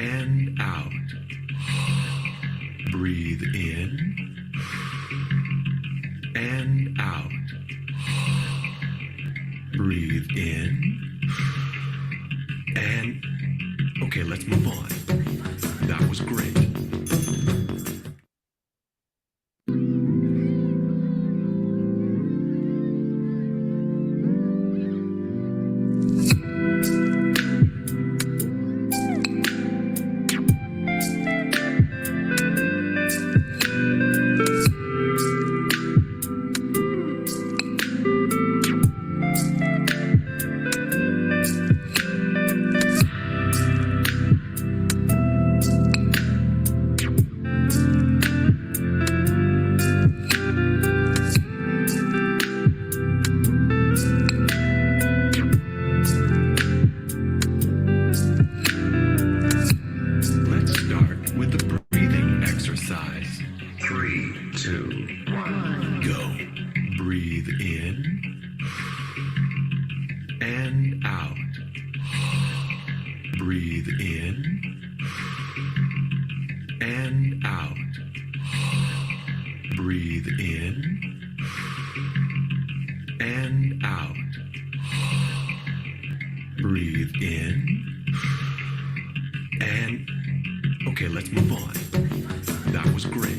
and out. Breathe in and out. Breathe in and... Okay, let's move on. That was great. Breathe in and out. Breathe in and out. Breathe in and... Okay, let's move on. That was great.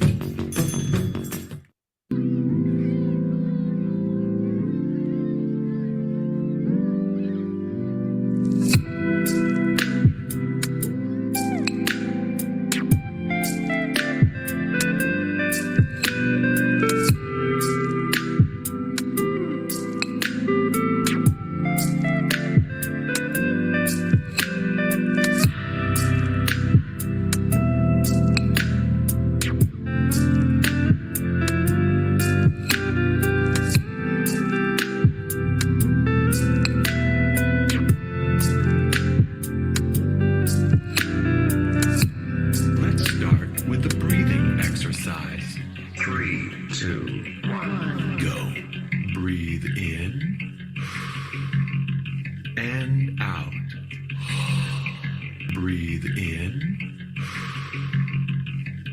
Breathe in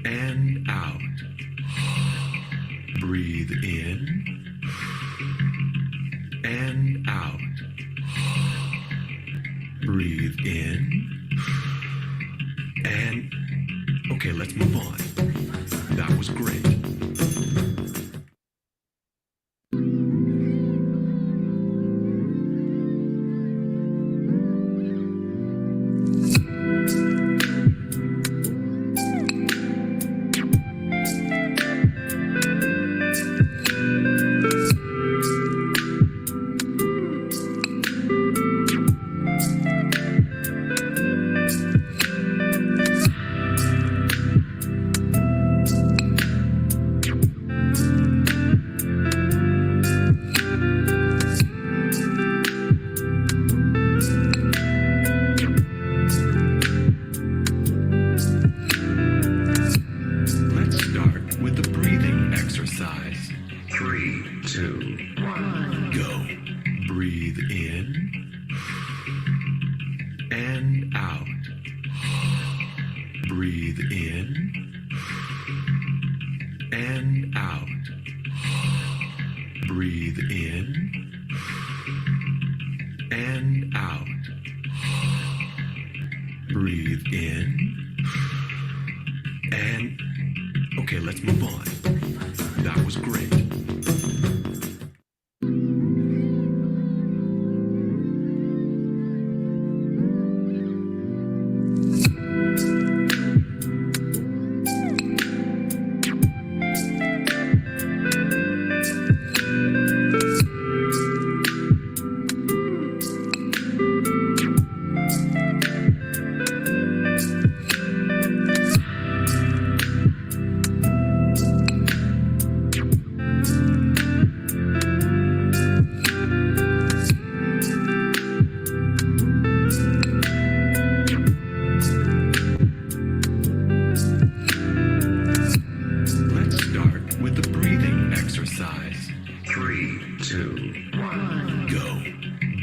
and out. Breathe in and out. Breathe in and... Okay, let's move on. That was great. Breathe in and out. Breathe in and out. Breathe in and out. Breathe in and... Okay, let's move on. That was great.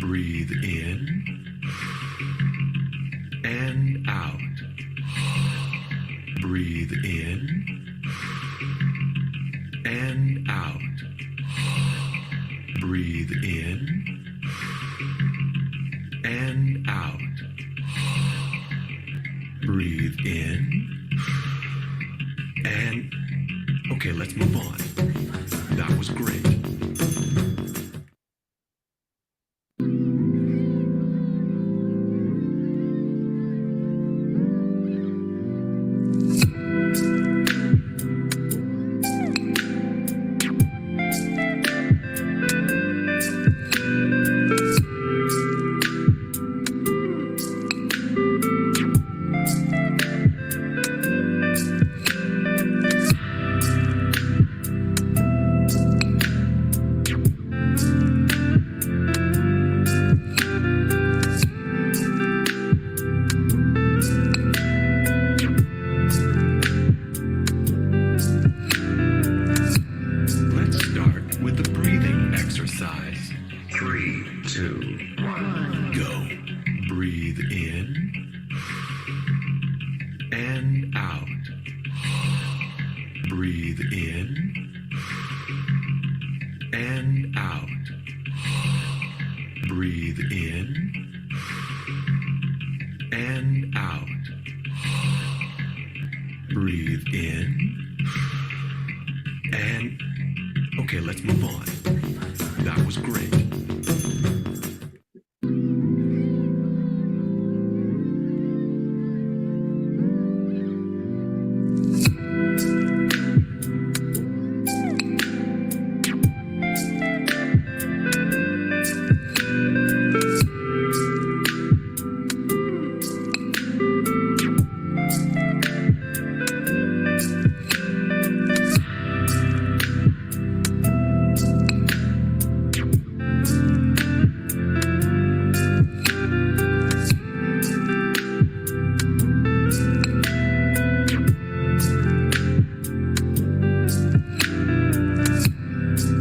Breathe in and out. Breathe in and out. Breathe in and out. Breathe in and... Okay, let's move on. That was great. Let's start with the breathing exercise. 3, 2, 1, go. Breathe in and out. Breathe in and out. Breathe in and out. Breathe in and... Okay, let's move on. That was great.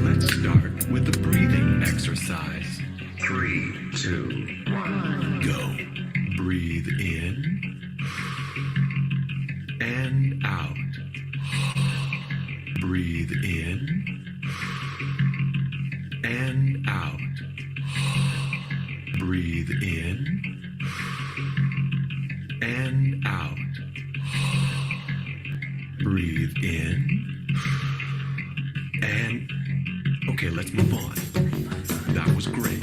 Let's start with the breathing exercise. 3, 2, 1, go. Breathe in and out. Breathe in and out. Breathe in and out. Breathe in and... Okay, let's move on. That was great.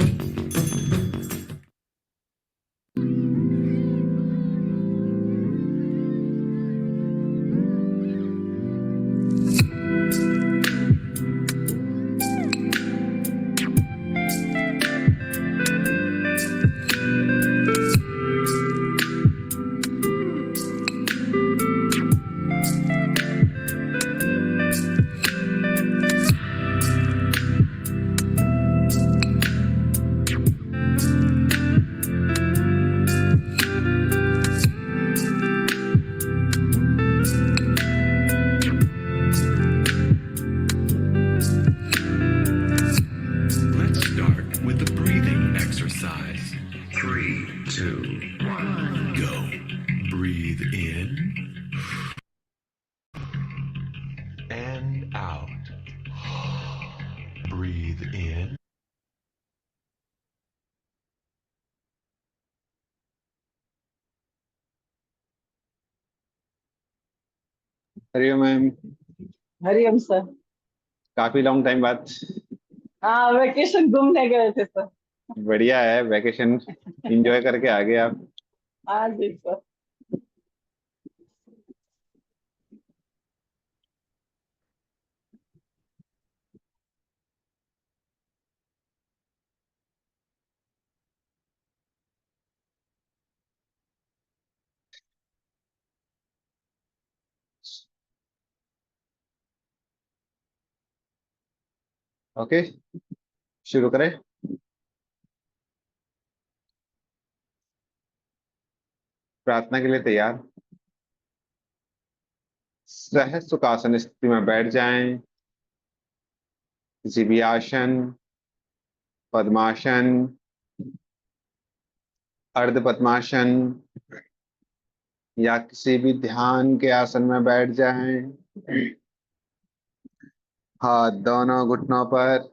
Let's start with the breathing exercise. 3, 2, 1, go. Breathe in and out. Breathe in. Hariom ma'am. Hariom sir. काफी long time बाद। हाँ, vacation घूमने गए थे sir. बढ़िया है, vacation enjoy करके आ गए आप। हाँ जी सर। ओके, शुरू करें। प्रार्थना के लिए तैयार। सह सुखासन स्थिति में बैठ जाएं। किसी भी आसन, पद्मासन, अर्ध पद्मासन या किसी भी ध्यान के आसन में बैठ जाएं। हाथ दोनों घुटनों पर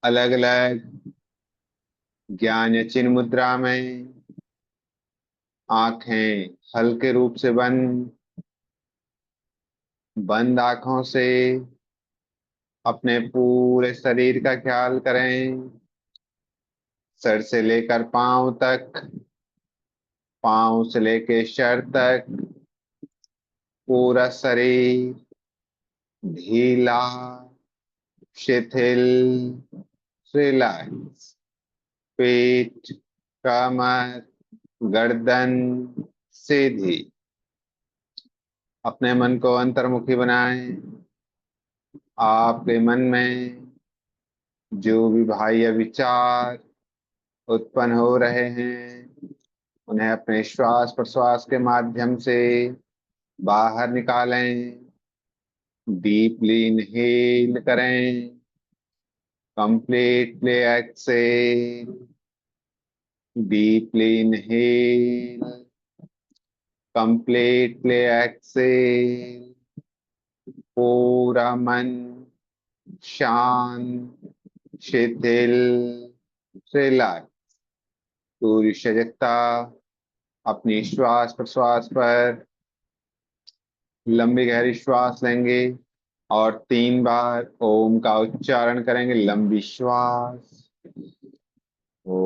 अलग अलग ज्ञान या चिन्ह मुद्रा में, आंखें हल्के रूप से बंद। बंद आंखों से अपने पूरे शरीर का ख्याल करें, सर से लेकर पांव तक, पांव से लेकर सर तक, पूरा शरीर ढीला, शिथिल, रिलैक्स। पेट, कमर, गर्दन सीधी। अपने मन को अंतर्मुखी बनाएं। आपके मन में जो भी बाह्य विचार उत्पन्न हो रहे हैं, उन्हें अपने श्वास प्रश्वास के माध्यम से बाहर निकालें। डीपली इनहेल करें, completely exhale. Deeply inhale, completely exhale. पूरा मन शांत, शिथिल, रिलैक्स। पूरी सजगता अपनी श्वास प्रश्वास पर। लंबी गहरी श्वास लेंगे और 3 बार ओम का उच्चारण करेंगे। लंबी श्वास। ओ,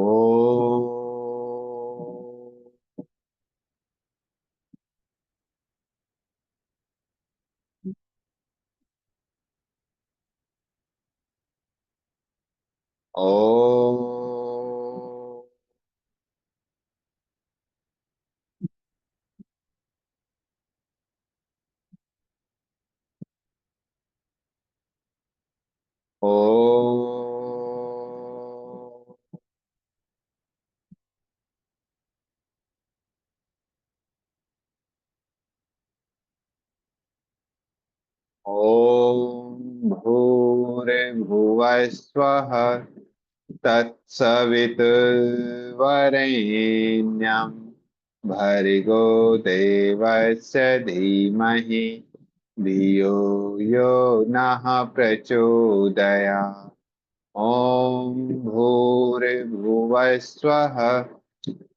ओ, ओ, ओम भूर्भुवः स्वः तत्सवितुर्वरेण्यं भर्गो देवस्य धीमहि धियो यो नः प्रचोदयात्। ॐ भूर्भुवः स्वः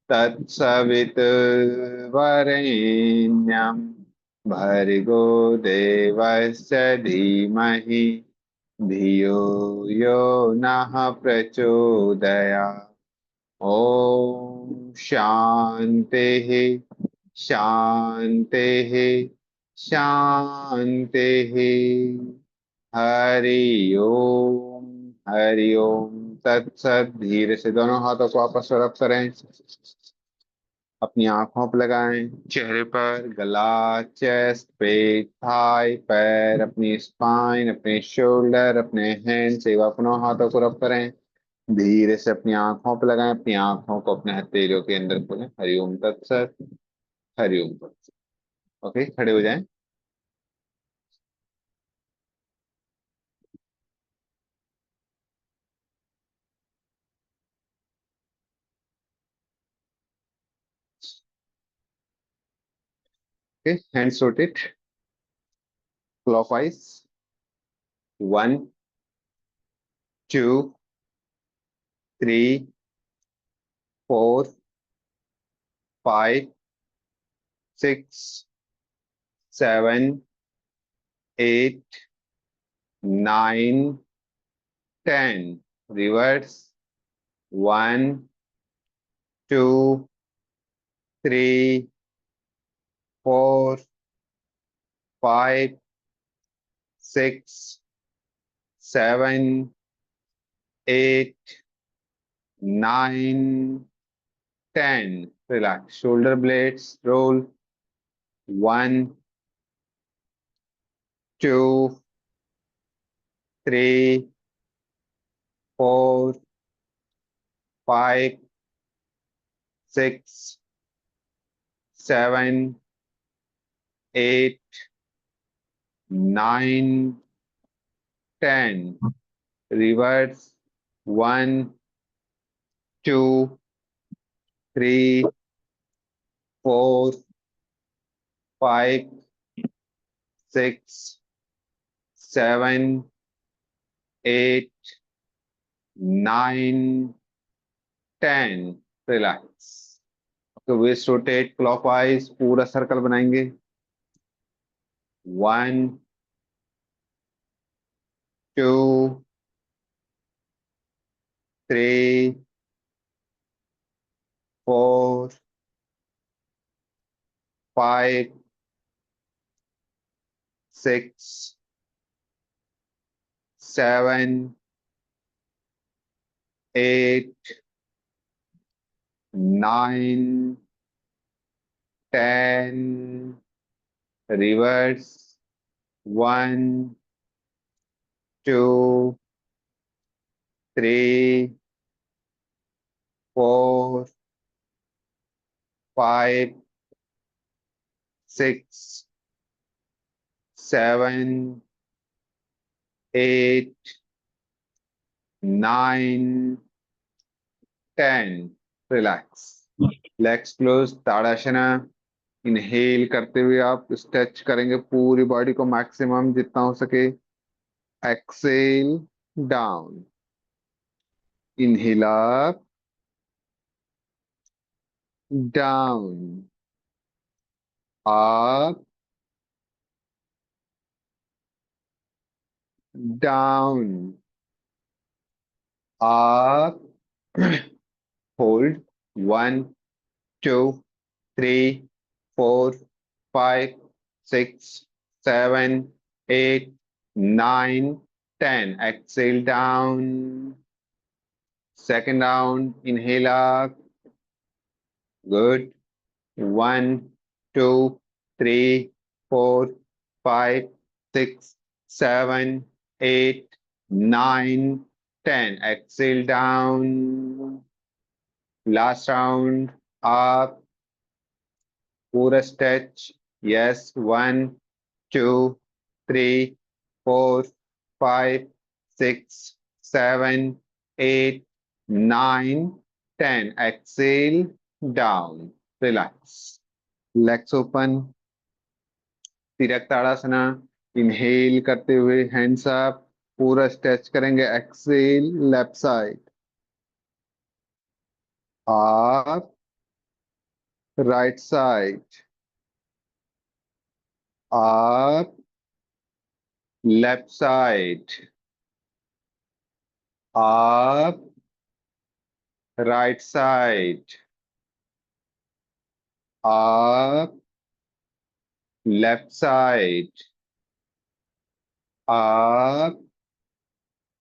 तत्सवितुर्वरेण्यं भर्गो देवस्य धीमहि धियो यो नः प्रचोदयात्। ॐ शान्तिः शान्तिः शान्तिः। हरि ओम, हरि ओम तत्सत। धीरे से दोनों हाथों को आपस में रब करें। अपनी आंखों पर लगाएं, चेहरे पर, गला, चेस्ट, पेट, थाई, पैर, अपनी स्पाइन, अपने शोल्डर, अपने हैंड से अपनों हाथों को रब करें। धीरे से अपनी आंखों पर लगाएं, अपनी आंखों को अपने हथेलियों के अंदर खोलें। हरिओम तत्सत, हरिओम तत्सत। ओके, खड़े हो जाएं। Okay, hands rotate clockwise. 1, 2, 3, 4, 5, 6, 7, 8, 9, 10. Reverse. 1, 2, 3, 4, 5, 6, 7, 8, 9, 10. Relax. Shoulder blades roll. 1, 2, 3, 4, 5, 6, 7, 8, 9, 10. Reverse. 1, 2, 3, 4, 5, 6, 7, 8, 9, 10. Relax. तो वेस्ट रोटेट क्लॉकवाइज, पूरा सर्कल बनाएंगे. 1, 2, 3, 4, 5, 6, 7, 8, 9, 10. Reverse. 1, 2, 3, 4, 5, 6, 7, 8, 9, 10. Relax. Legs close. Tadasana. Inhale करते हुए आप स्ट्रेच करेंगे पूरी बॉडी को मैक्सिमम जितना हो सके. Exhale down. Inhale up, down, up, down, up. Hold. 1, 2, 3, 4, 5, 6, 7, 8, 9, 10. Exhale down. Second round. Inhale up. Good. 1, 2, 3, 4, 5, 6, 7, 8, 9, 10. Exhale down. Last round. Up. Pura stretch. Yes. 1, 2, 3, 4, 5, 6, 7, 8, 9, 10. Exhale down. Relax. Legs open. Tiryak Tadasana. Inhale करते हुए hands up. पूरा stretch करेंगे. Exhale left side. Up. Right side. Up. Left side. Up. Right side. Up. Left side. Up.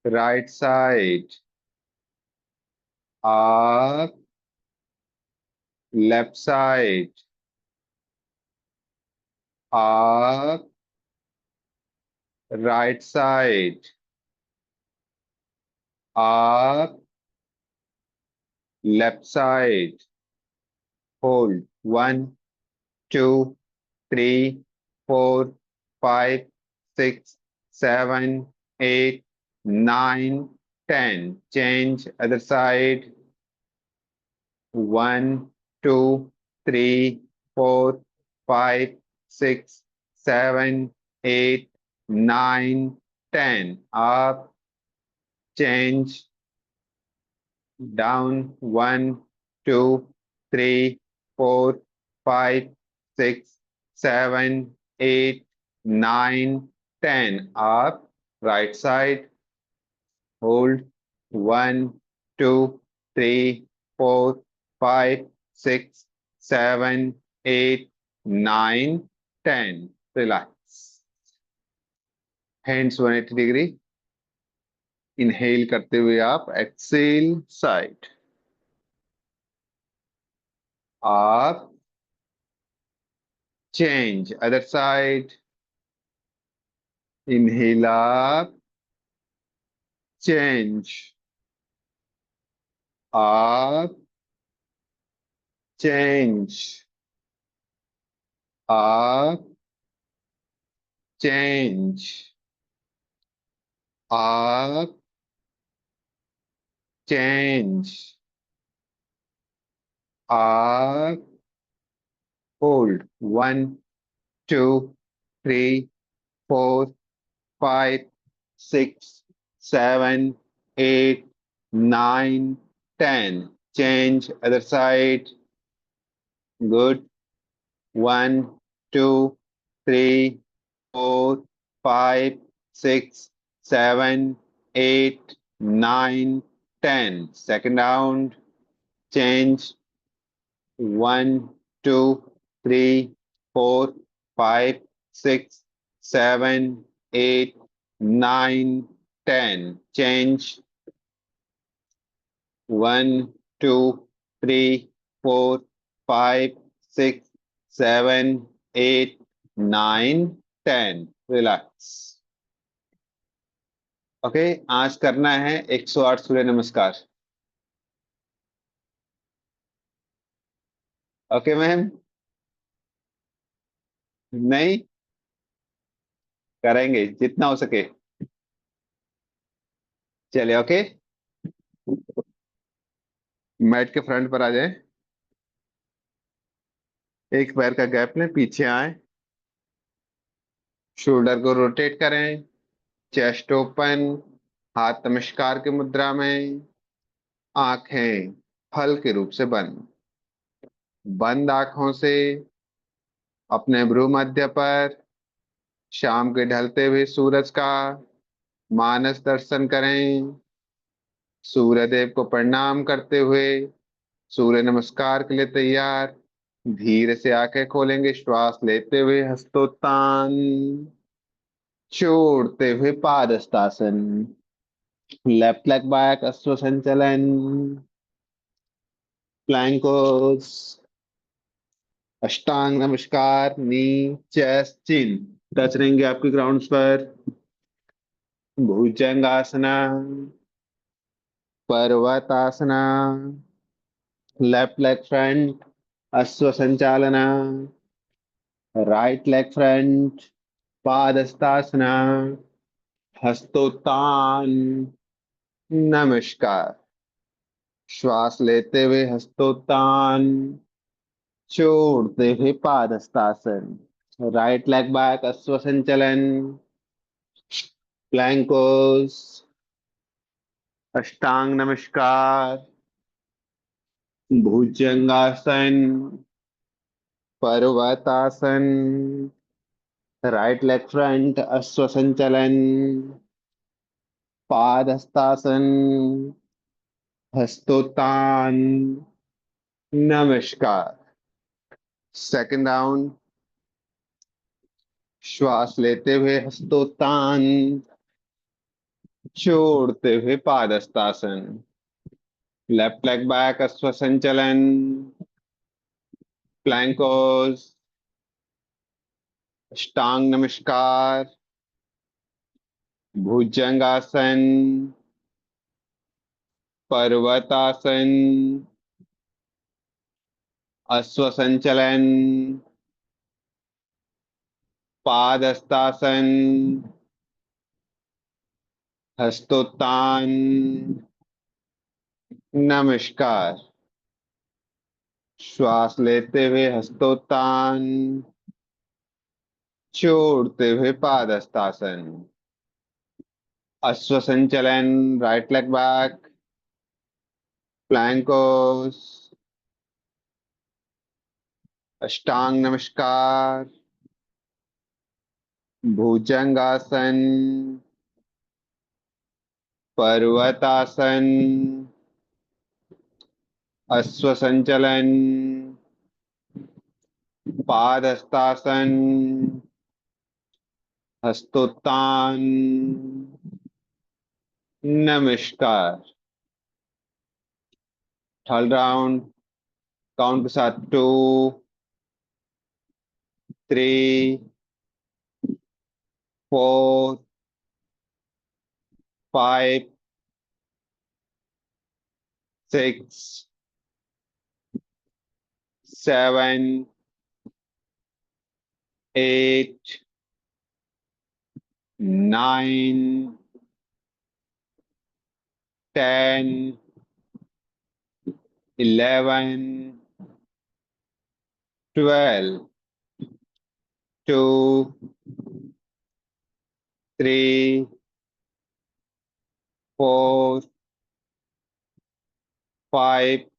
Right side. Up. Left side. Up. Right side. Up. Left side. Hold. 1, 2, 3, 4, 5, 6, 7, 8, 9, 10. Change other side. 1, 2, 3, 4, 5, 6, 7, 8, 9, 10. Up. Change. Down. 1, 2, 3, 4, 5, 6, 7, 8, 9, 10. Up. Right side. Hold. 1, 2, 3, 4, 5, 6, 7, 8, 9, 10. Relax. Hands 180 degree. Inhale करते हुए आप Excel side. आप. Change other side. Inhale आप. Change. आप. Change. आप. Change. आप. Change. आप. Hold. 1, 2, 3, 4, 5, 6, 7, 8, 9, 10. Change other side. Good. 1, 2, 3, 4, 5, 6, 7, 8, 9, 10. Second round. Change. 1, 2, 3, 4, 5, 6, 7, 8, 9, 10. Change. 1, 2, 3, 4, 5, 6, 7, 8, 9, 10. Relax. Okay, आज करना है 108 सूर्य नमस्कार. Okay ma'am. नहीं करेंगे जितना हो सके. चलिए ओके. मैट के फ्रंट पर आ जाए. एक पैर का गैप लें, पीछे आए. शोल्डर को रोटेट करें. Chest open. हाथ नमस्कार की मुद्रा में. आंखें फल के रूप से बंद. बंद आंखों से अपने भ्रू मध्य पर शाम के ढलते हुए सूरज का मानस दर्शन करें. सूर्य देव को प्रणाम करते हुए सूर्य नमस्कार के लिए तैयार. धीरे से आंखें खोलेंगे. श्वास लेते हुए हस्तोत्तान. छोड़ते हुए पादहस्तासन. लेफ्ट लेग बैक अश्व संचलन. प्लैंकोस. अष्टांग नमस्कार. नी चेस्ट चिन टच रहेंगे आपके ग्राउंड पर. Bhujangasana. Parvatasana. Left leg front Ashwa Sanchalana. Right leg front Padahastasana. Hastottan. Namaskar. श्वास लेते हुए हस्तोत्तान. छोड़ते हुए पादहस्तासन. राइट लेग बैक अश्व संचलन. प्लैंकोस. अष्टांग नमस्कार. भुजंगासन. पर्वतासन. राइट लेग फ्रंट अश्व संचलन. पादहस्तासन. हस्तोत्तान. नमस्कार. Second round. श्वास लेते हुए हस्तोत्तान. छोड़ते हुए पादहस्तासन. लेफ्ट लेग बैक अश्व संचलन. प्लैंकोस. अष्टांग नमस्कार. भुजंगासन. पर्वतासन. अश्व संचलन. पादहस्तासन. हस्तोत्तान. नमस्कार. श्वास लेते हुए हस्तोत्तान. छोड़ते हुए Padahastasana. Ashwa Sanchalana. Right leg back. Plank pose. Ashtanga Namaskar. भुजंगासन. पर्वतासन. अश्व संचलन. पादहस्तासन. हस्तोत्तान. नमस्कार. Third round. काउंट के साथ 2, 3, 4, 5, 6, 7, 8, 9, 10, 11, 12, 2, 3, 4, 5,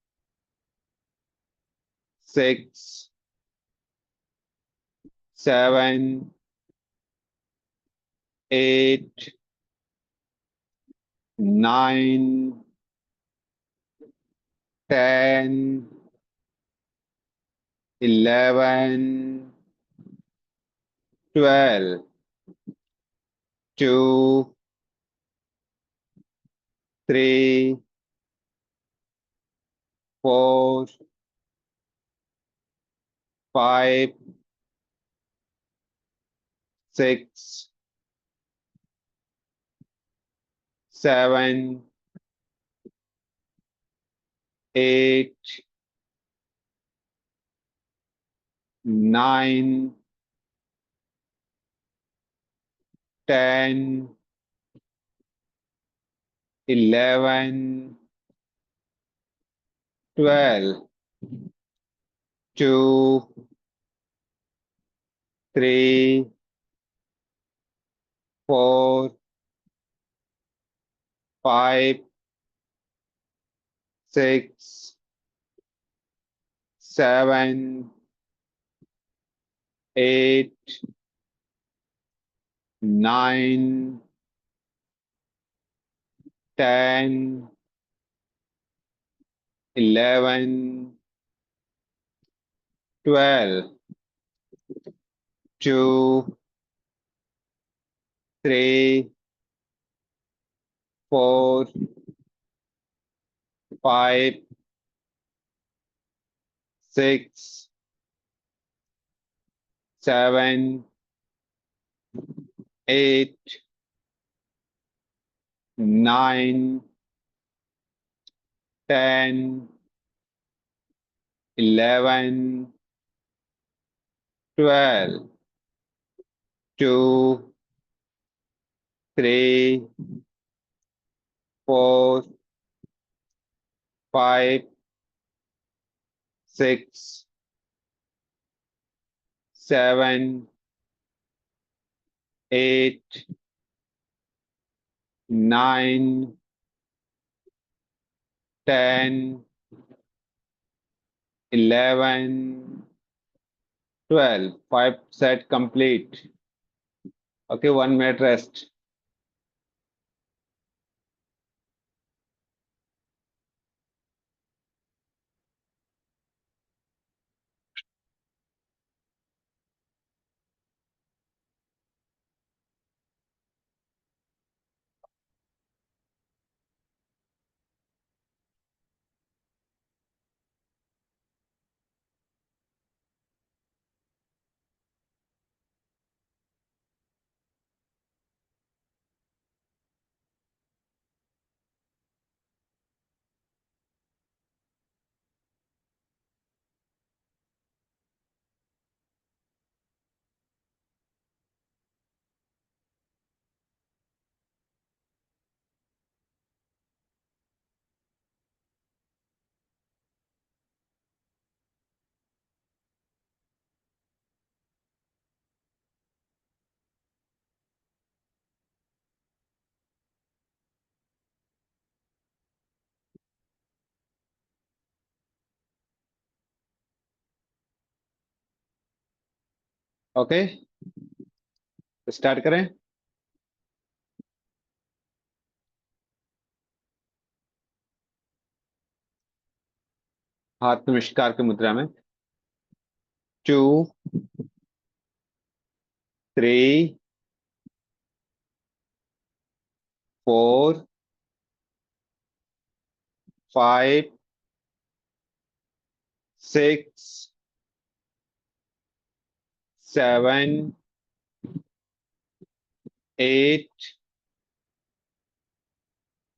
6, 7, 8, 9, 10, 11, 12, 2, 3, 4, 5, 6, 7, 8, 9, 10, 11, 12, 2, 3, 4, 5, 6, 7, 8, 9, 10, 11, 12, 2, 3, 4, 5, 6, 7, 8, 9, 10, 11, 12, 2, 3, 4, 5, 6, 7, 8, 9, 10, 11, 12. 5 set complete. Okay, 1 minute rest. Okay, start करें। हाथ नमस्कार की मुद्रा में। 2, 3, 4, 5, 6, 7, 8,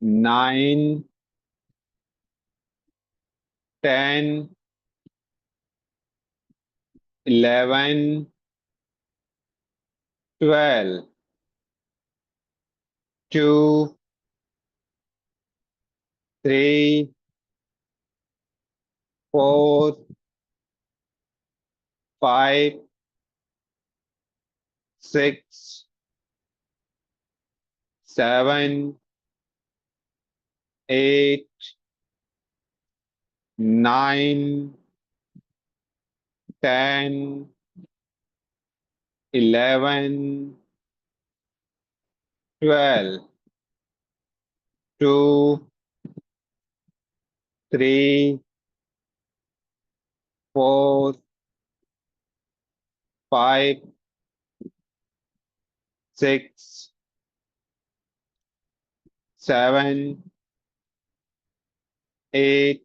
9, 10, 11, 12, 2, 3, 4, 5, 6, 7, 8, 9, 10, 11, 12, 2, 3, 4, 5, 6, 7, 8,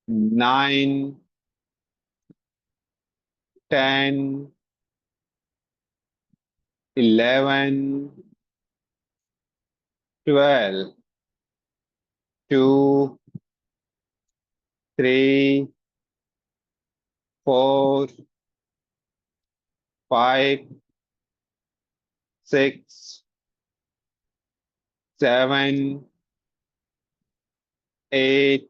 9, 10, 11, 12, 2, 3, 4, 5, 6, 7, 8,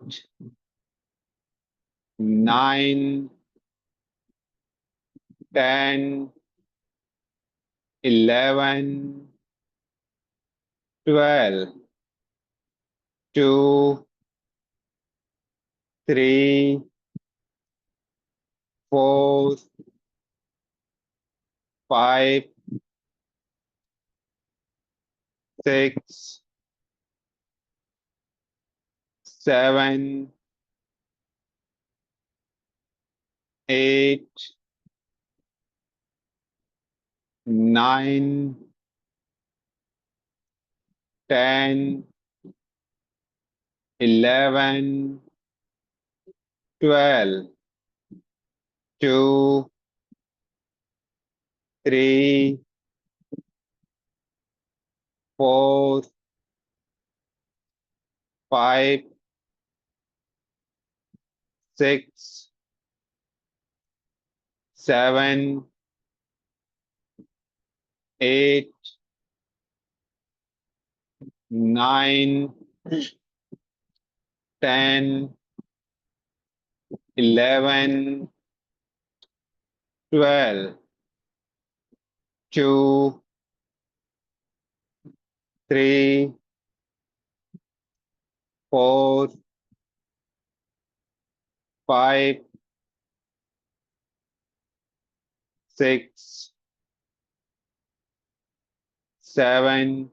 9, 10, 11, 12, 2, 3, 4, 5, 6, 7, 8, 9, 10, 11, 12, 2, 3, 4, 5, 6, 7, 8, 9, 10, 11, 12, 2, 3, 4, 5, 6, 7,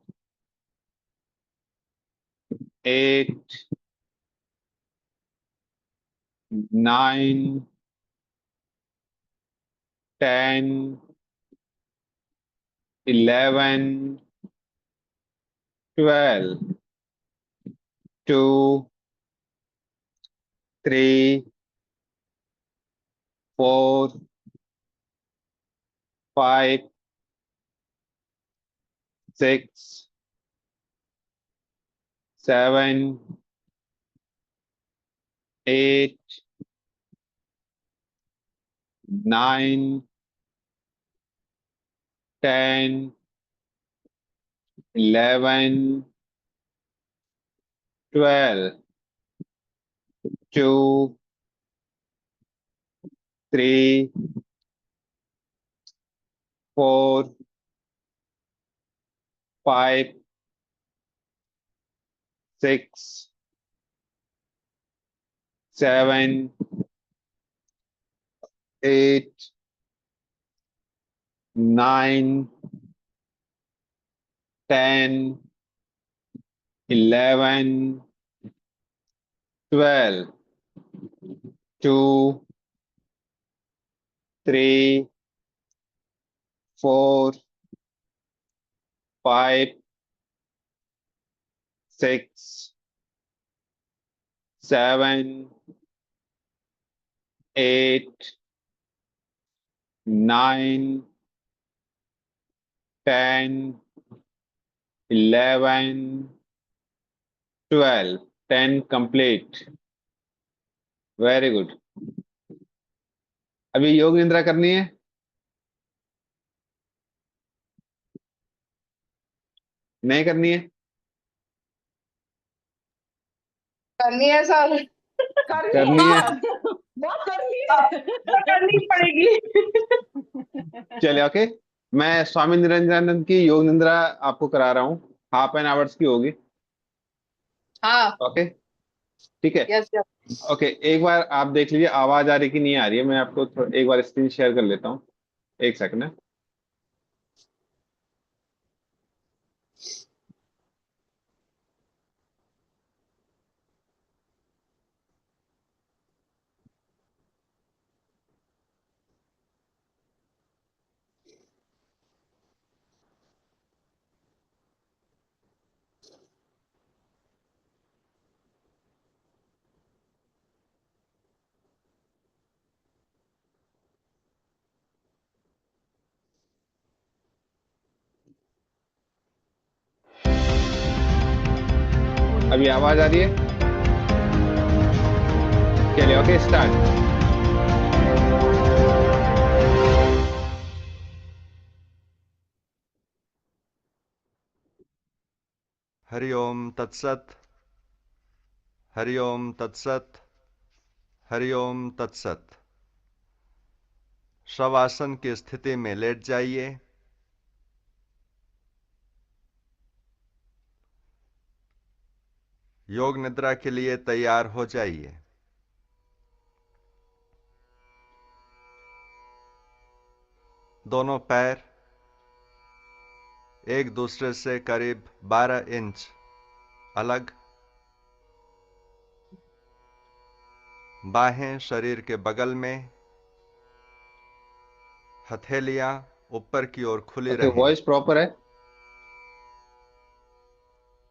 8, 9, 10, 11, 12, 2, 3, 4, 5, 6, 7, 8, 9, 10, 11, 12, 2, 3, 4, 5, 6, 7, 8, 9, 10, 11, 12, 2, 3, 4, 5, 6, 7, 8, 9, 10, 11, 12, 10 complete. Very good. अभी योग निद्रा करनी है, नहीं करनी है? करनी है सर। करनी करनी है है। सर। बहुत करनी करनी पड़ेगी। चलिए, ओके। मैं स्वामी निरंजनानंद की योग निद्रा आपको करा रहा हूँ। 1/2 आवर्स की होगी। हाँ। ओके, ठीक है। Yes yes. ओके, एक बार आप देख लीजिए आवाज आ रही कि नहीं आ रही है। मैं आपको एक बार स्क्रीन शेयर कर लेता हूँ। एक सेकंड है। अभी आवाज आ रही है? चलिए, ओके, स्टार्ट। हरि ओम तत्सत। हरि ओम तत्सत। हरि ओम तत्सत। शवासन की स्थिति में लेट जाइए। योग निद्रा के लिए तैयार हो जाइए। दोनों पैर एक दूसरे से करीब 12 इंच अलग। बाहें शरीर के बगल में। हथेलियां ऊपर की ओर खुली ओके, रहें। वॉइस प्रॉपर है?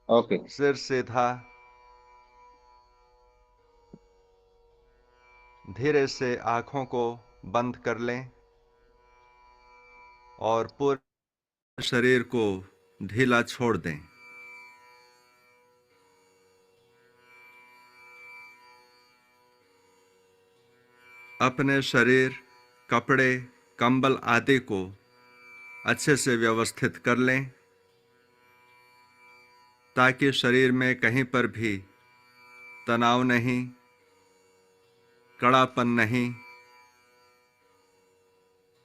ओके। सिर सीधा। धीरे से आंखों को बंद कर लें और पूरे शरीर को ढीला छोड़ दें। अपने शरीर, कपड़े, कंबल आदि को अच्छे से व्यवस्थित कर लें ताकि शरीर में कहीं पर भी तनाव नहीं, कड़ापन नहीं,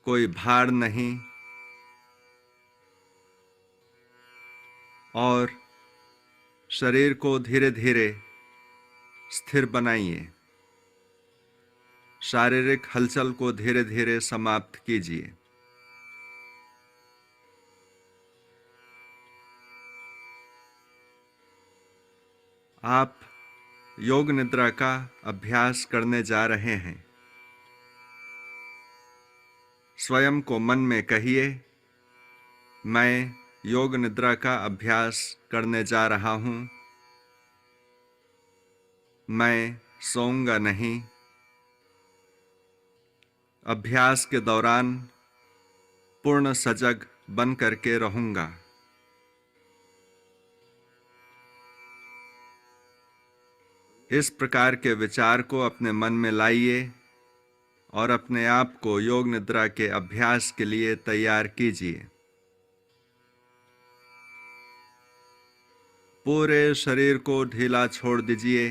कोई भार नहीं और शरीर को धीरे धीरे स्थिर बनाइए। शारीरिक हलचल को धीरे धीरे समाप्त कीजिए। आप योग निद्रा का अभ्यास करने जा रहे हैं। स्वयं को मन में कहिए, मैं योग निद्रा का अभ्यास करने जा रहा हूं। मैं सोऊंगा नहीं। अभ्यास के दौरान पूर्ण सजग बन करके रहूंगा। इस प्रकार के विचार को अपने मन में लाइए और अपने आप को योग निद्रा के अभ्यास के लिए तैयार कीजिए। पूरे शरीर को ढीला छोड़ दीजिए।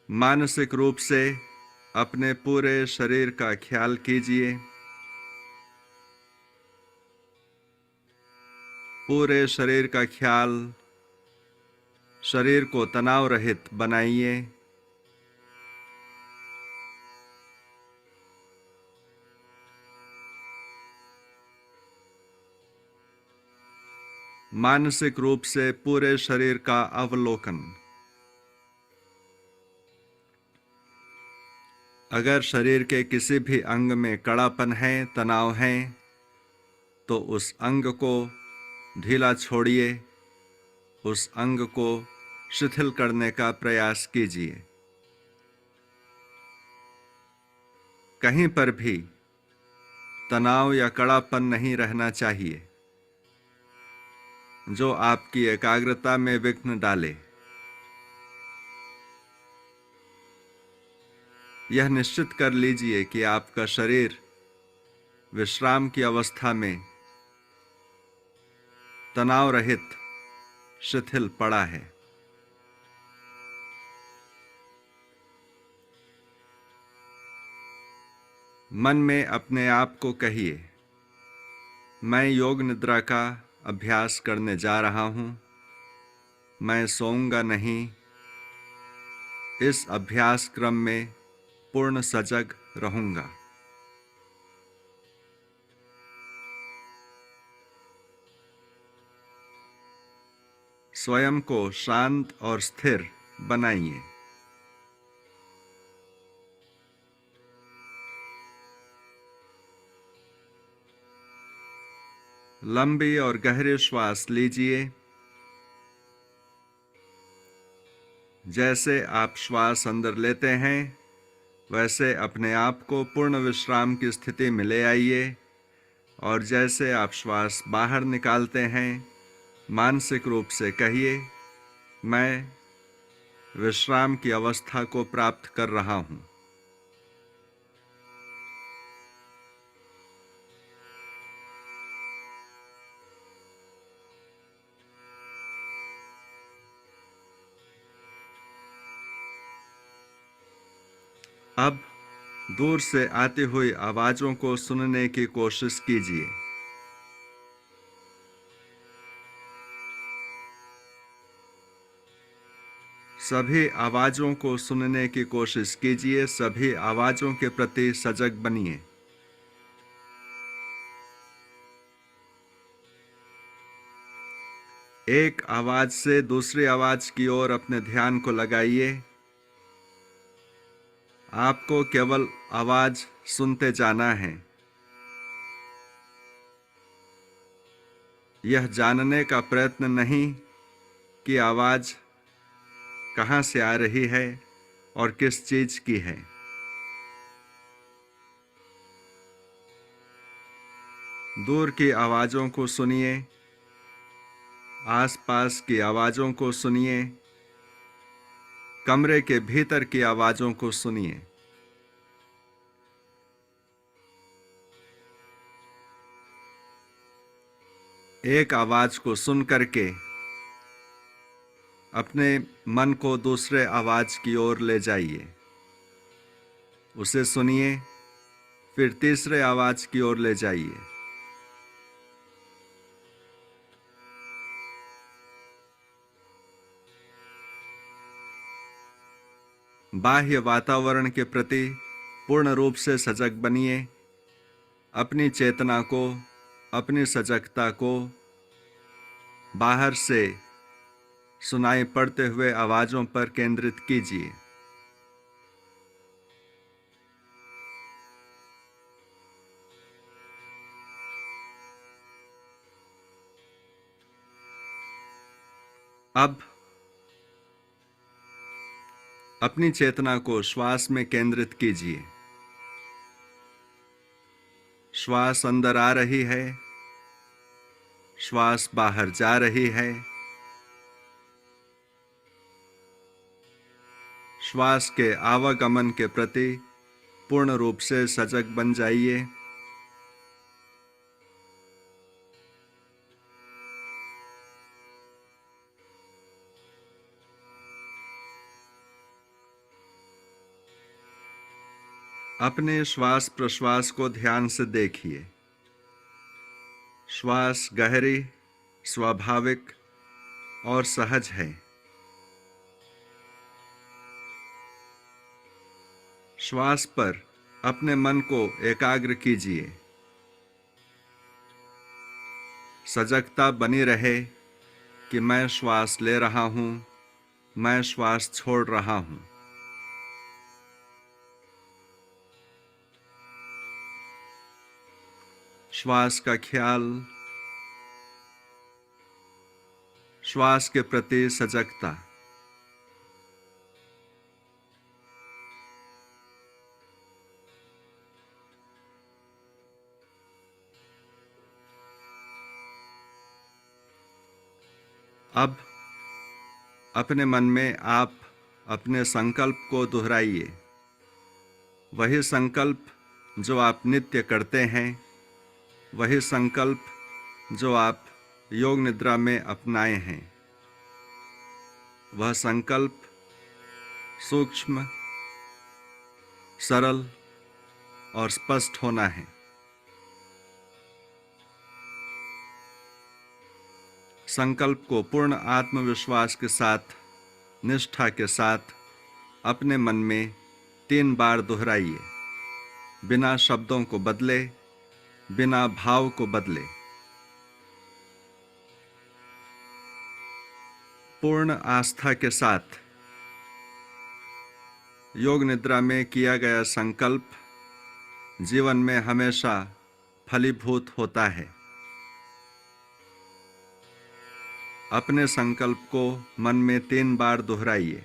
मानसिक रूप से अपने पूरे शरीर का ख्याल कीजिए। पूरे शरीर का ख्याल, शरीर को तनाव रहित बनाइए। मानसिक रूप से पूरे शरीर का अवलोकन। अगर शरीर के किसी भी अंग में कड़ापन है, तनाव है, तो उस अंग को ढीला छोड़िए। उस अंग को शिथिल करने का प्रयास कीजिए। कहीं पर भी तनाव या कड़ापन नहीं रहना चाहिए जो आपकी एकाग्रता में विघ्न डाले। यह निश्चित कर लीजिए कि आपका शरीर विश्राम की अवस्था में तनाव रहित शिथिल पड़ा है। मन में अपने आप को कहिए, मैं योग निद्रा का अभ्यास करने जा रहा हूँ, मैं सोऊंगा नहीं। इस अभ्यास क्रम में पूर्ण सजग रहूंगा। स्वयं को शांत और स्थिर बनाइए। लंबी और गहरे श्वास लीजिए। जैसे आप श्वास अंदर लेते हैं वैसे अपने आप को पूर्ण विश्राम की स्थिति में ले आइए, और जैसे आप श्वास बाहर निकालते हैं मानसिक रूप से कहिए, मैं विश्राम की अवस्था को प्राप्त कर रहा हूँ। अब दूर से आती हुई आवाजों को सुनने की कोशिश कीजिए। सभी आवाजों को सुनने की कोशिश कीजिए, सभी आवाजों के प्रति सजग बनिए। एक आवाज से दूसरी आवाज की ओर अपने ध्यान को लगाइए। आपको केवल आवाज सुनते जाना है। यह जानने का प्रयत्न नहीं कि आवाज कहाँ से आ रही है और किस चीज की है। दूर की आवाजों को सुनिए, आसपास की आवाजों को सुनिए, कमरे के भीतर की आवाजों को सुनिए। एक आवाज को सुन करके अपने मन को दूसरे आवाज की ओर ले जाइए। उसे सुनिए, फिर तीसरे आवाज की ओर ले जाइए। बाह्य वातावरण के प्रति पूर्ण रूप से सजग बनिए। अपनी चेतना को, अपनी सजगता को बाहर से सुनाई पड़ते हुए आवाजों पर केंद्रित कीजिए। अब अपनी चेतना को श्वास में केंद्रित कीजिए। श्वास अंदर आ रही है, श्वास बाहर जा रही है। श्वास के आवागमन के प्रति पूर्ण रूप से सजग बन जाइए। अपने श्वास प्रश्वास को ध्यान से देखिए। श्वास गहरी, स्वाभाविक और सहज है। श्वास पर अपने मन को एकाग्र कीजिए। सजगता बनी रहे कि मैं श्वास ले रहा हूं, मैं श्वास छोड़ रहा हूं। श्वास का ख्याल, श्वास के प्रति सजगता। अब अपने मन में आप अपने संकल्प को दोहराइए। वही संकल्प जो आप नित्य करते हैं, वही संकल्प जो आप योग निद्रा में अपनाए हैं। वह संकल्प सूक्ष्म, सरल और स्पष्ट होना है। संकल्प को पूर्ण आत्मविश्वास के साथ, निष्ठा के साथ अपने मन में 3 बार दोहराइए, बिना शब्दों को बदले, बिना भाव को बदले। पूर्ण आस्था के साथ योग निद्रा में किया गया संकल्प जीवन में हमेशा फलीभूत होता है। अपने संकल्प को मन में 3 बार दोहराइए।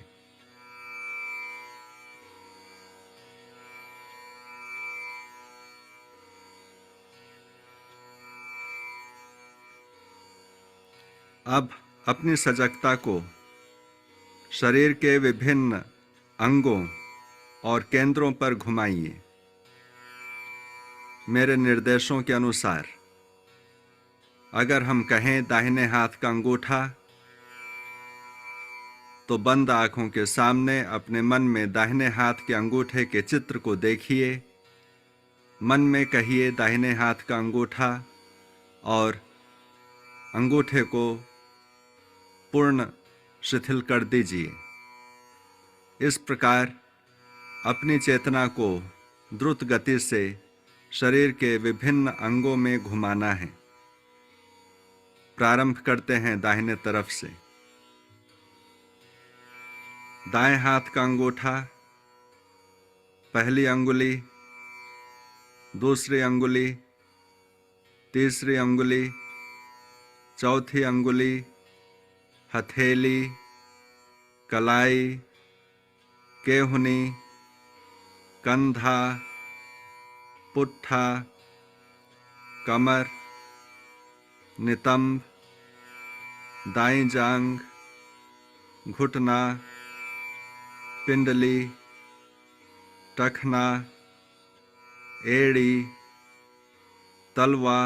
अब अपनी सजगता को शरीर के विभिन्न अंगों और केंद्रों पर घुमाइए। मेरे निर्देशों के अनुसार अगर हम कहें दाहिने हाथ का अंगूठा, तो बंद आंखों के सामने अपने मन में दाहिने हाथ के अंगूठे के चित्र को देखिए। मन में कहिए दाहिने हाथ का अंगूठा और अंगूठे को पूर्ण शिथिल कर दीजिए। इस प्रकार अपनी चेतना को द्रुत गति से शरीर के विभिन्न अंगों में घुमाना है। प्रारंभ करते हैं दाहिने तरफ से। दाएं हाथ का अंगूठा, पहली अंगुली, दूसरी अंगुली, तीसरी अंगुली, चौथी अंगुली, हथेली, कलाई, केहुनी, कंधा, पुट्ठा, कमर, नितंब, दाईं जांघ, घुटना, पिंडली, टखना, एड़ी, तलवा,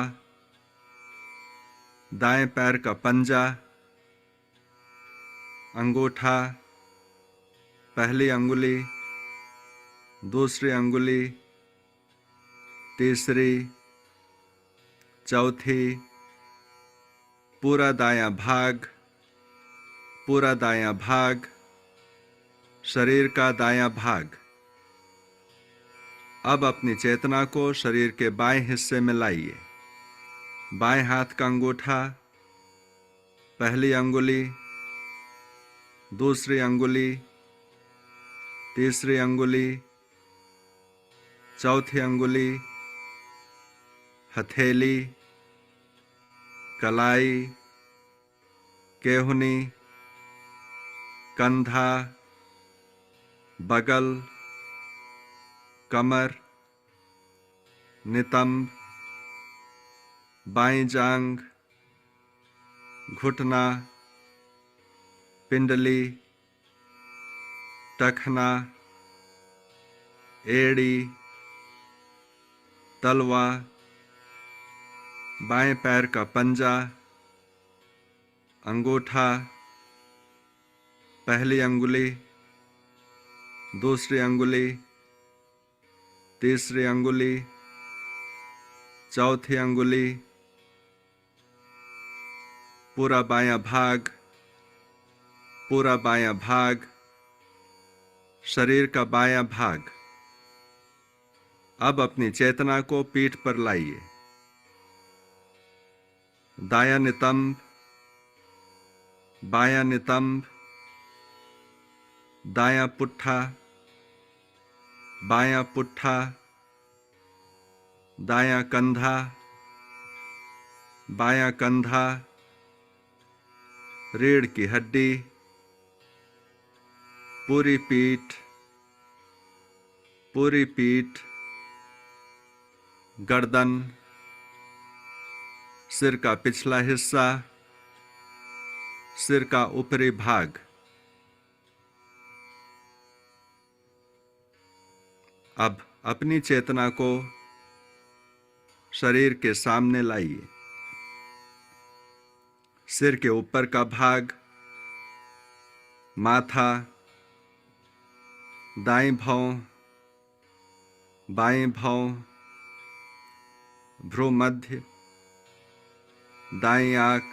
दाएं पैर का पंजा, अंगूठा, पहली अंगुली, दूसरी अंगुली, तीसरी, चौथी, पूरा दायां भाग, पूरा दायां भाग, शरीर का दायां भाग। अब अपनी चेतना को शरीर के बाएं हिस्से में लाइए। बाएं हाथ का अंगूठा, पहली अंगुली, दूसरी अंगुली, तीसरी अंगुली, चौथी अंगुली, हथेली, कलाई, केहुनी, कंधा, बगल, कमर, नितंब, बाईं जांघ, घुटना, पिंडली, टखना, एड़ी, तलवा, बाएं पैर का पंजा, अंगूठा, पहली अंगुली, दूसरी अंगुली, तीसरी अंगुली, चौथी अंगुली, पूरा बायां भाग, पूरा बायां भाग, शरीर का बायां भाग। अब अपनी चेतना को पीठ पर लाइए। दायां नितंब, बायां नितंब, दायां पुट्ठा, बायां पुट्ठा, दायां कंधा, बायां कंधा, रीढ़ की हड्डी, पूरी पीठ, पूरी पीठ, गर्दन, सिर का पिछला हिस्सा, सिर का ऊपरी भाग। अब अपनी चेतना को शरीर के सामने लाइए। सिर के ऊपर का भाग, माथा, दाईं भौं, बाएं भौं, भ्रू मध्य, दाईं आंख,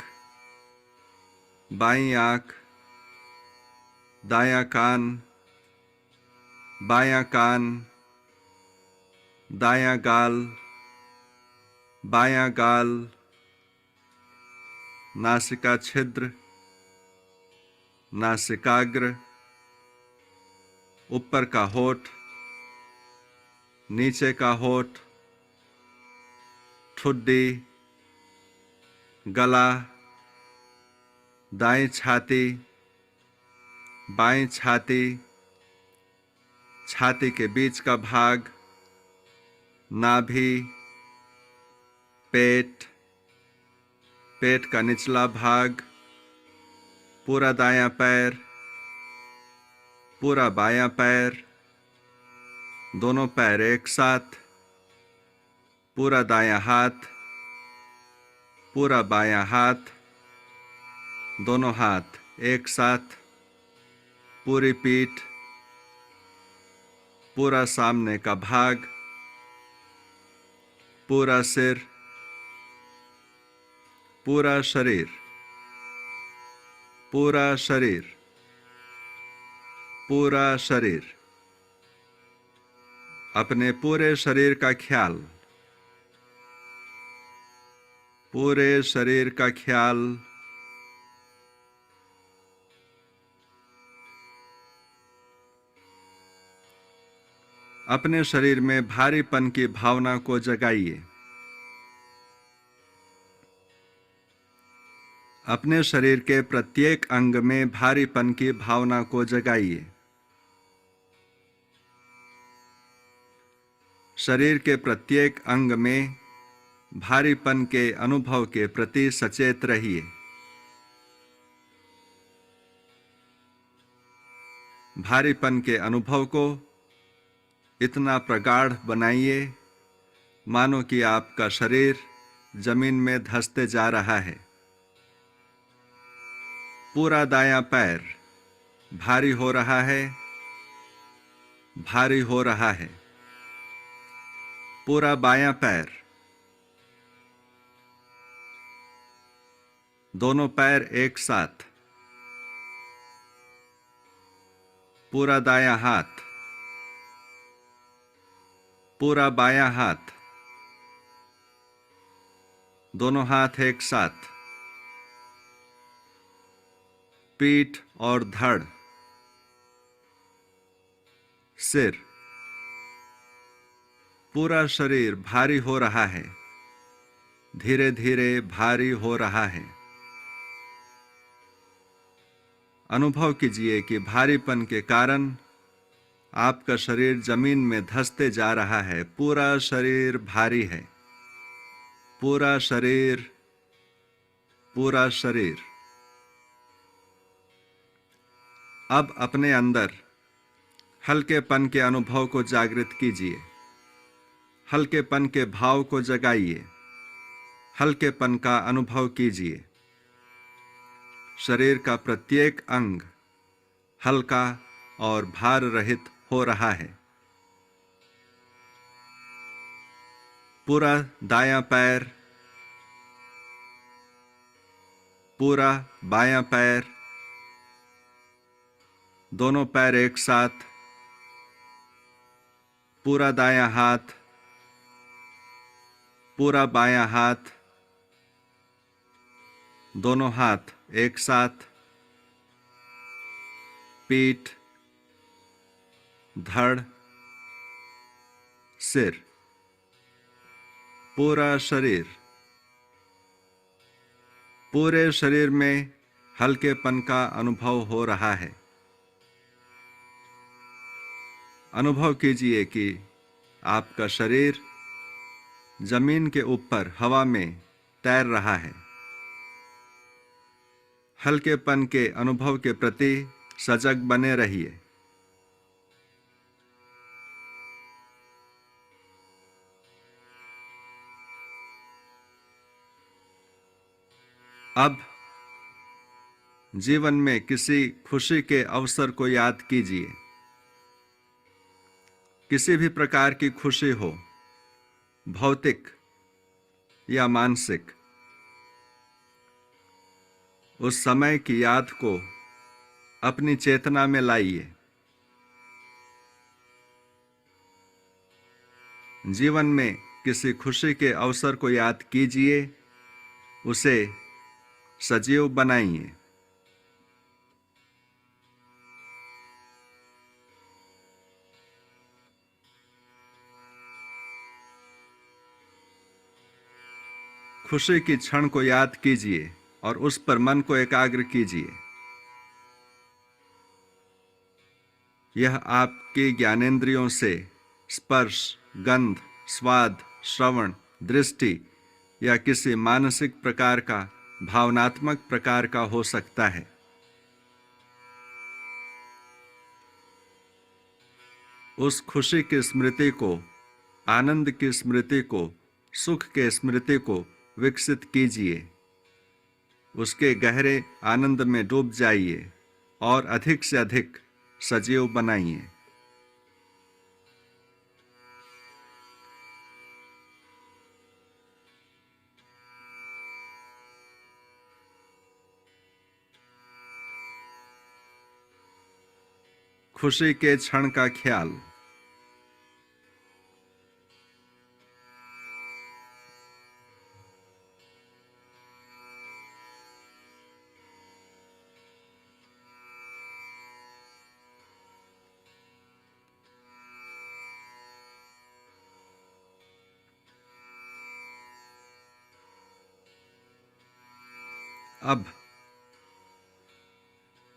बाईं आंख, दायां कान, बायां कान, दायां गाल, बायां गाल, नासिका छिद्र, नासिकाग्र, ऊपर का होठ, नीचे का होठ, ठुड्डी, गला, दाएं छाती, बाएं छाती, छाती के बीच का भाग, नाभि, पेट, पेट का निचला भाग, पूरा दायां पैर, पूरा बायां पैर, दोनों पैर एक साथ, पूरा दायां हाथ, पूरा बायां हाथ, दोनों हाथ एक साथ, पूरी पीठ, पूरा सामने का भाग, पूरा सिर, पूरा शरीर, पूरा शरीर, पूरा शरीर। अपने पूरे शरीर का ख्याल, पूरे शरीर का ख्याल। अपने शरीर में भारीपन की भावना को जगाइए। अपने शरीर के प्रत्येक अंग में भारीपन की भावना को जगाइए। शरीर के प्रत्येक अंग में भारीपन के अनुभव के प्रति सचेत रहिए। भारीपन के अनुभव को इतना प्रगाढ़ बनाइए मानो कि आपका शरीर जमीन में धंसते जा रहा है। पूरा दायां पैर भारी हो रहा है, भारी हो रहा है। पूरा बायां पैर, दोनों पैर एक साथ, पूरा दायां हाथ, पूरा बायां हाथ, दोनों हाथ एक साथ, पीठ और धड़, सिर, पूरा शरीर भारी हो रहा है, धीरे धीरे भारी हो रहा है। अनुभव कीजिए कि भारीपन के कारण आपका शरीर जमीन में धंसते जा रहा है। पूरा शरीर भारी है, पूरा शरीर, पूरा शरीर। अब अपने अंदर हल्केपन के अनुभव को जागृत कीजिए। हल्केपन के भाव को जगाइए। हल्केपन का अनुभव कीजिए। शरीर का प्रत्येक अंग हल्का और भार रहित हो रहा है। पूरा दायां पैर, पूरा बायां पैर, दोनों पैर एक साथ, पूरा दायां हाथ, पूरा बायां हाथ, दोनों हाथ एक साथ, पीठ, धड़, सिर, पूरा शरीर। पूरे शरीर में हल्केपन का अनुभव हो रहा है। अनुभव कीजिए कि आपका शरीर जमीन के ऊपर हवा में तैर रहा है। हल्केपन के अनुभव के प्रति सजग बने रहिए। अब जीवन में किसी खुशी के अवसर को याद कीजिए। किसी भी प्रकार की खुशी हो, भौतिक या मानसिक, उस समय की याद को अपनी चेतना में लाइए। जीवन में किसी खुशी के अवसर को याद कीजिए, उसे सजीव बनाइए। खुशी की क्षण को याद कीजिए और उस पर मन को एकाग्र कीजिए। यह आपके ज्ञानेंद्रियों से स्पर्श, गंध, स्वाद, श्रवण, दृष्टि या किसी मानसिक प्रकार का, भावनात्मक प्रकार का हो सकता है। उस खुशी की स्मृति को, आनंद की स्मृति को, सुख के स्मृति को विकसित कीजिए। उसके गहरे आनंद में डूब जाइए और अधिक से अधिक सजीव बनाइए। खुशी के क्षण का ख्याल। अब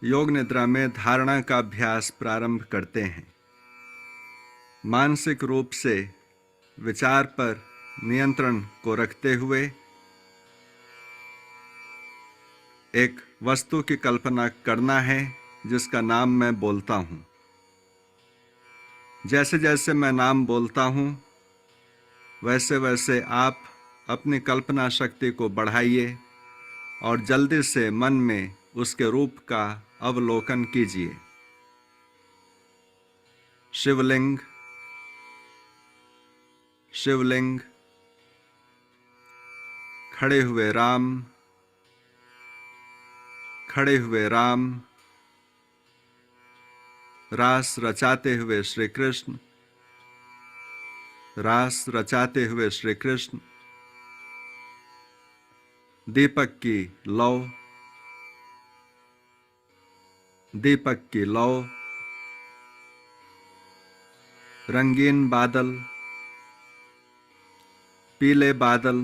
योग निद्रा में धारणा का अभ्यास प्रारंभ करते हैं। मानसिक रूप से विचार पर नियंत्रण को रखते हुए एक वस्तु की कल्पना करना है जिसका नाम मैं बोलता हूं। जैसे जैसे मैं नाम बोलता हूं, वैसे वैसे आप अपनी कल्पना शक्ति को बढ़ाइए और जल्दी से मन में उसके रूप का अवलोकन कीजिए। शिवलिंग, शिवलिंग, खड़े हुए राम, खड़े हुए राम, रास रचाते हुए श्री कृष्ण, रास रचाते हुए श्री कृष्ण। दीपक की लौ, दीपक की लौ, रंगीन बादल, पीले बादल,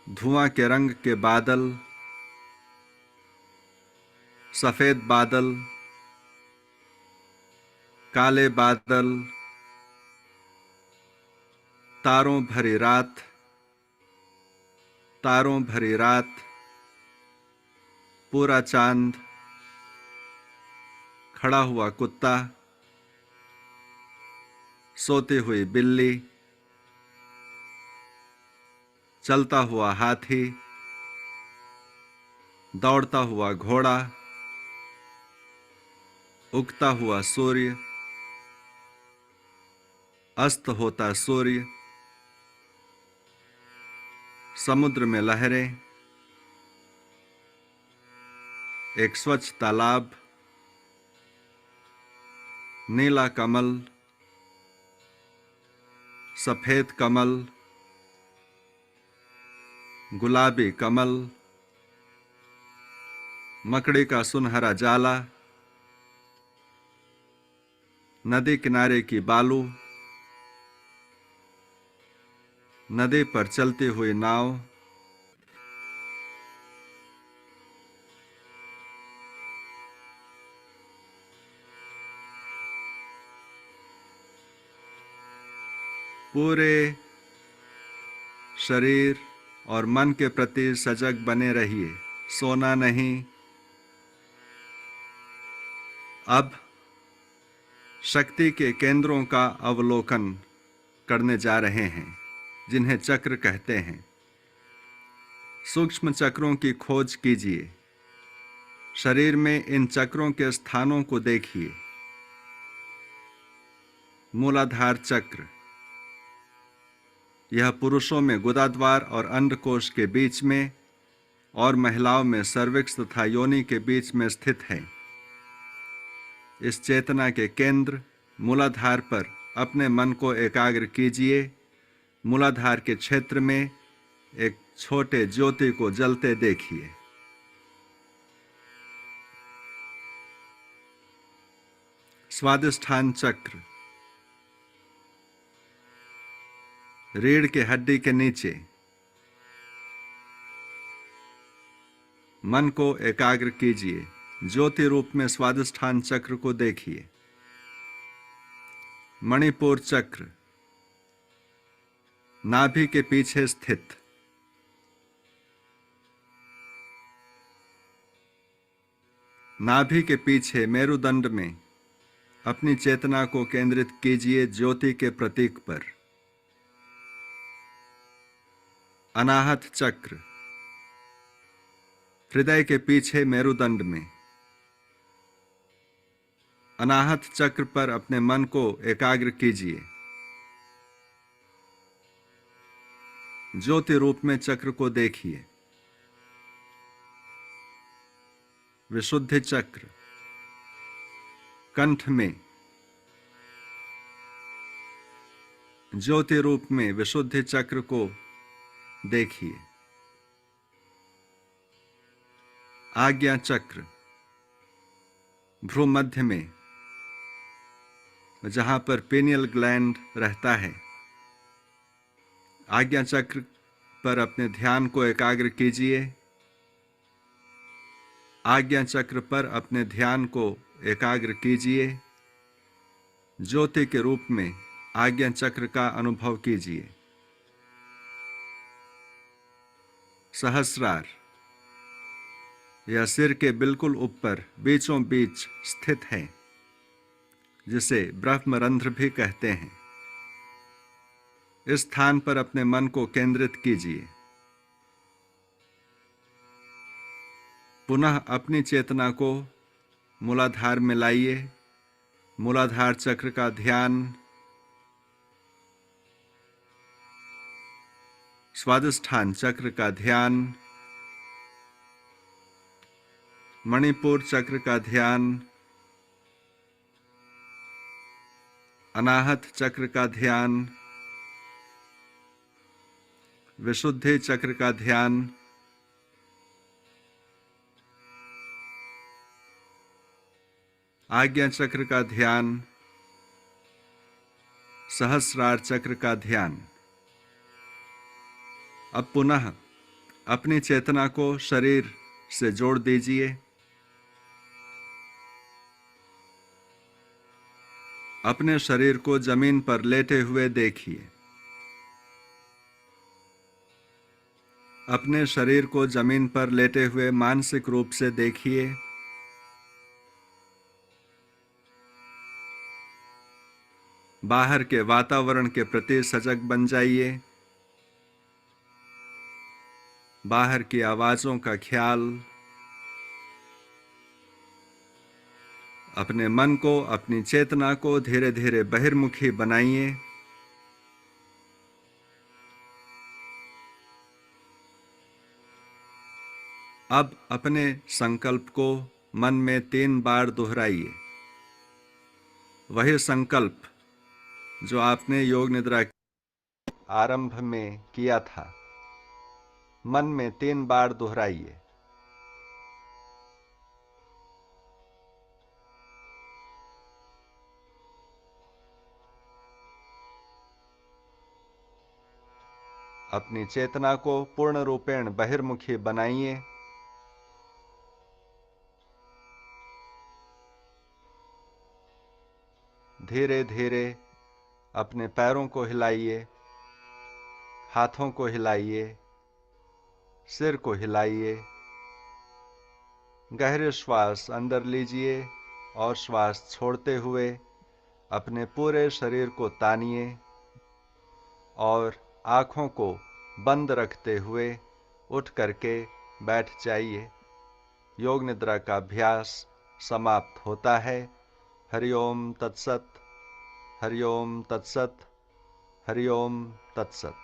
धुआं के रंग के बादल, सफेद बादल, काले बादल, तारों भरी रात, तारों भरी रात, पूरा चांद, खड़ा हुआ कुत्ता, सोती हुई बिल्ली, चलता हुआ हाथी, दौड़ता हुआ घोड़ा, उगता हुआ सूर्य, अस्त होता सूर्य, समुद्र में लहरें, एक स्वच्छ तालाब, नीला कमल, सफेद कमल, गुलाबी कमल, मकड़ी का सुनहरा जाला, नदी किनारे की बालू, नदी पर चलती हुई नाव, पूरे शरीर और मन के प्रति सजग बने रहिए, सोना नहीं। अब शक्ति के केंद्रों का अवलोकन करने जा रहे हैं, जिन्हें चक्र कहते हैं। सूक्ष्म चक्रों की खोज कीजिए। शरीर में इन चक्रों के स्थानों को देखिए। मूलाधार चक्र, यह पुरुषों में गुदाद्वार और अंडकोश के बीच में और महिलाओं में सर्विक्स तथा योनि के बीच में स्थित है। इस चेतना के केंद्र मूलाधार पर अपने मन को एकाग्र कीजिए। मूलाधार के क्षेत्र में एक छोटे ज्योति को जलते देखिए। स्वादिष्ठान चक्र, रीढ़ के हड्डी के नीचे मन को एकाग्र कीजिए। ज्योति रूप में स्वादिष्ठान चक्र को देखिए। मणिपुर चक्र, नाभि के पीछे स्थित, नाभि के पीछे मेरुदंड में अपनी चेतना को केंद्रित कीजिए ज्योति के प्रतीक पर। अनाहत चक्र, हृदय के पीछे मेरुदंड में, अनाहत चक्र पर अपने मन को एकाग्र कीजिए। ज्योति रूप में चक्र को देखिए। विशुद्धि चक्र, कंठ में ज्योति रूप में विशुद्धि चक्र को देखिए। आज्ञा चक्र, भ्रूमध्य में जहां पर पीनियल ग्लैंड रहता है, आज्ञा चक्र पर अपने ध्यान को एकाग्र कीजिए। आज्ञा चक्र पर अपने ध्यान को एकाग्र कीजिए। ज्योति के रूप में आज्ञा चक्र का अनुभव कीजिए। सहस्रार, यह सिर के बिल्कुल ऊपर बीचों बीच स्थित है, जिसे ब्रह्मरंध्र भी कहते हैं। इस स्थान पर अपने मन को केंद्रित कीजिए। पुनः अपनी चेतना को मूलाधार में लाइए। मूलाधार चक्र का ध्यान, स्वादिष्ठान चक्र का ध्यान, मणिपुर चक्र का ध्यान, अनाहत चक्र का ध्यान, विशुद्धि चक्र का ध्यान, आज्ञा चक्र का ध्यान, सहस्रार चक्र का ध्यान। अब पुनः अपनी चेतना को शरीर से जोड़ दीजिए। अपने शरीर को जमीन पर लेटे हुए देखिए। अपने शरीर को जमीन पर लेटे हुए मानसिक रूप से देखिए। बाहर के वातावरण के प्रति सजग बन जाइए। बाहर की आवाजों का ख्याल, अपने मन को, अपनी चेतना को धीरे धीरे बहिर्मुखी बनाइए। अब अपने संकल्प को मन में 3 बार दोहराइए। वही संकल्प जो आपने योग निद्रा के आरंभ में किया था, मन में 3 बार दोहराइए। अपनी चेतना को पूर्ण रूपेण बहिर्मुखी बनाइए। धीरे धीरे अपने पैरों को हिलाइए, हाथों को हिलाइए, सिर को हिलाइए। गहरे श्वास अंदर लीजिए और श्वास छोड़ते हुए अपने पूरे शरीर को तानिए और आँखों को बंद रखते हुए उठ करके बैठ जाइए। योग निद्रा का अभ्यास समाप्त होता है। हरि ओम तत्सत। हरि ओम तत्सत। हरि ओम तत्सत।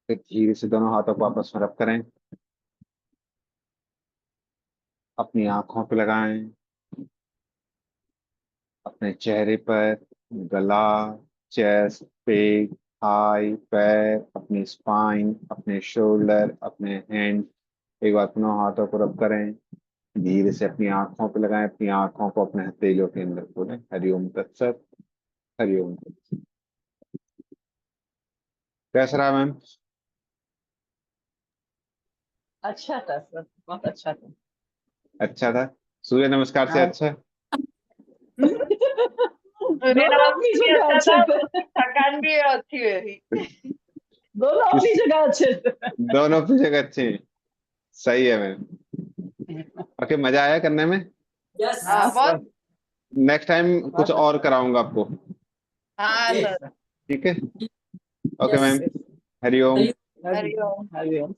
फिर धीरे से दोनों हाथों को आपस में रब करें, अपनी आंखों पे लगाएं, अपने चेहरे पर, गला, चेस्ट, पेट, थाई, पैर, अपनी स्पाइन, अपने शोल्डर, अपने हैंड। एक बार दोनों हाथों को रब करें, धीरे से अपनी आंखों पे लगाएं, अपनी आंखों को अपने हथेलियों के अंदर खोलें। हरिओम तत्सत। हरिओम तत्सत। कैसा रहा मैम? अच्छा था सर, बहुत अच्छा था। अच्छा था? सूर्य नमस्कार से हाँ। अच्छा? सूर्य दोनों अपनी नमस्कार भी जगह अच्छा अच्छे था, थे। थकान भी अच्छी हुई। दोनों अपनी इस जगह अच्छे थे। दोनों की जगह अच्छे हैं। सही है मैम। ओके, मजा आया करने में? यस हाँ बहुत। सर। नेक्स्ट टाइम कुछ बहुत और अच्छा। कराऊंगा आपको। हाँ ओके सर। ठीक है? Okay yes ma'am. Yes. Hariom. Hariom. Hariom.